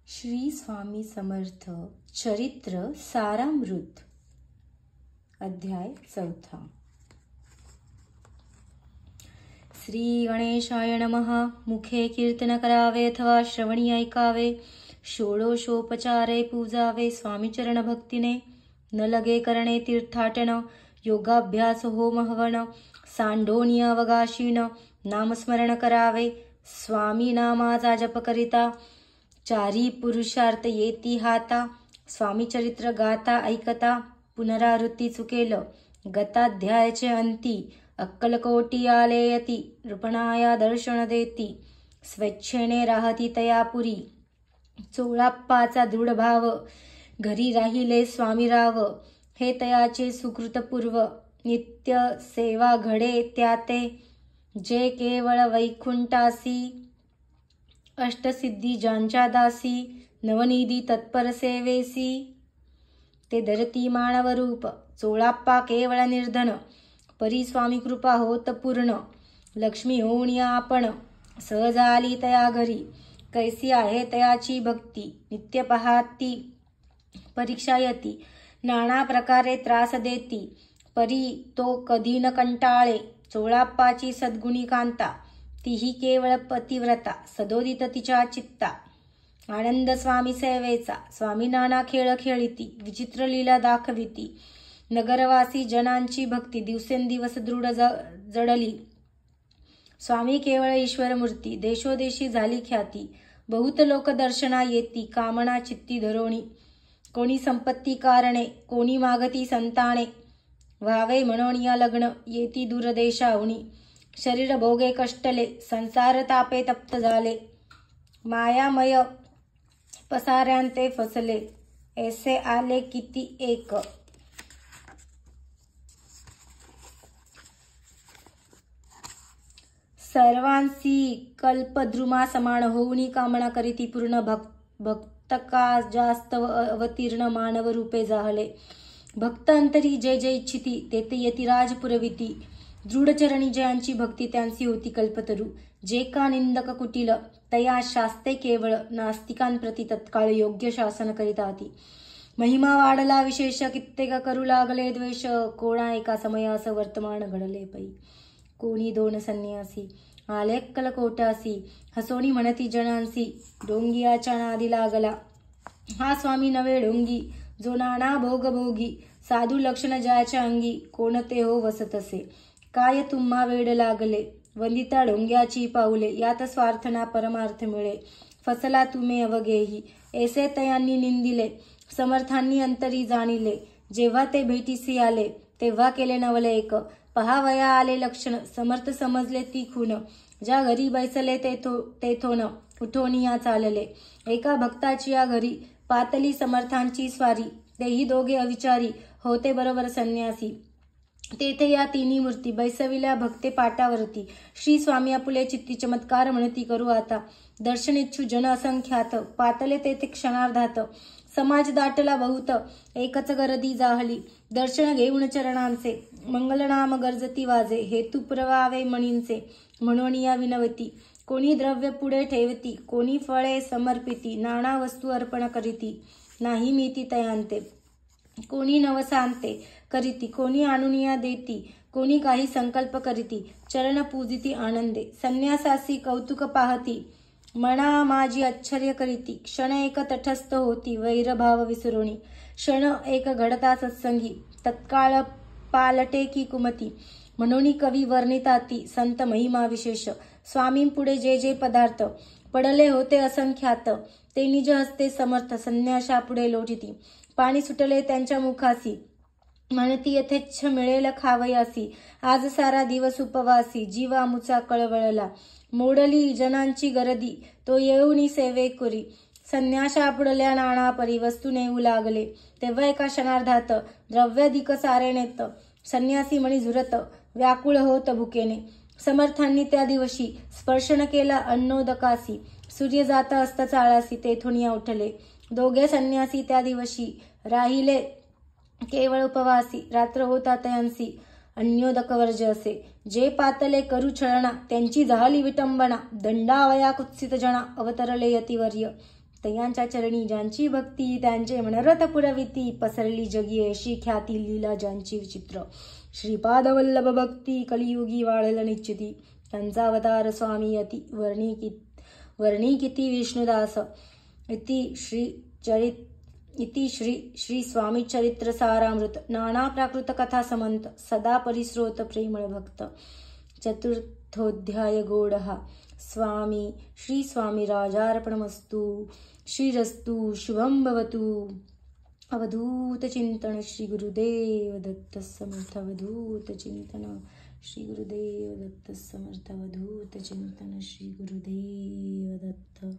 श्री स्वामी समर्थ चरित्र सारामृत अध्याय 4. श्री गणेशाय नमः. मुखे कीर्तन करावे अथवा श्रवणी ऐकावे. षोडशोपचारे पूजावे स्वामी चरण भक्तीने. न लगे करणे तीर्थाटन. योगाभ्यास होम हवन. सांडोनी अवगाशीन नामस्मरण करावे. स्वामी नामाचा जप करिता चारी पुरुषार्थ येती हाता. स्वामी चरित्र गाता ऐकता पुनरावृत्ती चुकेल गताध्यायाचे अंती. अक्कलकोटी आलेयती नृपणाया दर्शन देती. स्वेच्छेने राहती तयापुरी. चोळाप्पाचा दृढ भाव घरी राहिले स्वामीराव. हे तयाचे सुकृतपूर्व नित्य सेवा घडे त्याते. जे केवळ वैकुंठासी अष्टसिद्धी ज्यांच्या दासी. नवनिधी तत्पर सेवेसी ते धरती मानव रूप. चोळाप्पा केवळ निर्धन परी स्वामी कृपा होत पूर्ण. लक्ष्मी होऊन आपण सहज आली तया घरी. कैसी आहे तयाची भक्ती नित्य पाहती परीक्षा येती. नाना प्रकारे त्रास देती परी तो कधी न कंटाळे. चोळाप्पाची सद्गुणी कांता तीही केवळ पतिव्रता. सदोदित तिच्या चित्ता आनंद स्वामी सेवेचा. स्वामी नाना खेळ खेळीती विचित्र लीला दाखविती. नगरवासी जनांची भक्ती दिवसेंदिवस दृढ जडली. स्वामी केवळ ईश्वर मूर्ती. देशोदेशी झाली ख्याती. बहुत लोक दर्शना येती कामना चित्ती धरोणी. कोणी संपत्ती कारणे कोणी मागती संताने. व्हावे म्हणून या लग्न येती दूरदेशाहुनी. शरीर भोगे कष्टले संसार तापे तप्त झाले. मायामय पसाऱ्यांते फसले ऐसे आले किती एक. सर्वांसी कल्पद्रुमा समान होऊनी कामना करीती पूर्ण. भक्तका जास्त अवतीर्ण मानव रूपे जाहले. भक्त अंतरी जे जे इच्छिती तेथे येती राज पुरविती. दृढचरणी जयांची भक्ती त्यांची होती कल्पतरू. जे का निंदक कुटील तया शास्ते केवळ. नास्तिकांप्रती तत्काळ योग्य शासन करीताती. महिमा वाढला विशेष कित्येक करू लागले द्वेष. कोणा एका समयास वर्तमान घडले पै. कोणी दोन संन्यासी आले अक्कलकोटासी. हसोनी म्हणती जनांसी डोंगियाच्या नादी लागला. हा स्वामी नवे डोंगी जो नाना भोगभोगी. साधू लक्षण ज्याच्या अंगी कोणते हो वसतसे. काय तुम्हा वेड लागले वंदिता ढोंग्याची पाऊले. यात स्वार्थना परमार्थ मिळे फसला तुम्ही अवघेही. ऐसे तयांनी निंदिले समर्थांनी अंतरी जाणिले. जेव्हा ते भेटीसी आले तेव्हा केले नवले एक. पहावया आले लक्षण समर्थ समजले ती खून. ज्या घरी बैसले तेथोन उठोनिया चालले. एका भक्ताची या घरी पातली समर्थांची स्वारी. तेही दोघे अविचारी होते बरोबर संन्यासी. तेथे या तिन्ही मूर्ती बैसविल्या भक्ते पाटावरती. श्री स्वामी आपुले चित्ती चमत्कार म्हणती करू आता. दर्शन इच्छू जन असंख्यात पातले तेथे क्षणार्धात. समाज दाटला बहुत एकच गर्दी जाहली. दर्शन घेऊन चरणांचे मंगलनाम गर्जती वाजे. हेतू पुरवावे मणींचे म्हणून या विनवती. कोणी द्रव्य पुढे ठेवती कोणी फळे समर्पिती. नाना वस्तू अर्पण करीती नाही मीती तयांते. कोणी नवसांते करीती कोणी आणुनिया देती. कोणी काही संकल्प करीती चरण पूजिती आनंदे. संन्यासासी कौतुक पाहती मना माझी आश्चर्य करीती. क्षण एक तटस्थ होती वैरभाव विसरोणी. क्षण एक घडता सत्संगी तत्काळ पालटे की कुमती. म्हणून कवी वर्णिताती संत महिमा विशेष. स्वामींपुढे जे जे पदार्थ पडले होते असंख्यात. ते निज हस्ते समर्थ संन्याशापुढे लोटिती. पाणी सुटले त्यांच्या मुखासी म्हणती यथेच्छ मिळेल खावयासी. आज सारा दिवस उपवासी जीवा मुचा कळवळला. मोडली जनांची गर्दी तो येऊनी सेवेकुरी. संन्याशापुढल्या नाना परी वस्तू नेऊ लागले. तेव्हा एका क्षणार्धात द्रव्याधिक सारे नेत. संन्यासी मणी झुरत व्याकुळ होत भुकेने. समर्थांनी त्या दिवशी स्पर्शन केला अन्नोदकासी. सूर्य जात असता चाळासी तेथुनिया उठले. दोघे संन्यासी त्या दिवशी राहिले केवळ उपवासी. रात्र होता तयांसी अन्योदक वर्ज असे. जे पातले करू छळणा त्यांची झाली विटंबना. दंडावया कुत्सित जना अवतरले यतिवर्य. तयांच्या चरणी ज्यांची भक्ती त्यांचे मनरथ पुरविती पसरली जगी अशी ख्याती लीला ज्यांची विचित्र श्रीपादवल्लभ भक्ती कलियुगी वाढल निश्चिती त्यांचा अवतार स्वामी अति वर्णी किती विष्णुदास इति श्री स्वामी चरित्र सारामृत नाना प्राकृत कथा समंत सदा परिस्रोत प्रेमळ भक्त चतुर्थोध्याय गौडः स्वामी श्री स्वामी राजार्पणमस्तु श्रीरस्तु शुभं भवतु अवधूत चिंतन श्री गुरुदेव दत्त समर्थ अवधूत चिंतन श्री गुरुदेव दत्त समर्थ अवधूत चिंतन श्री गुरुदेव दत्त।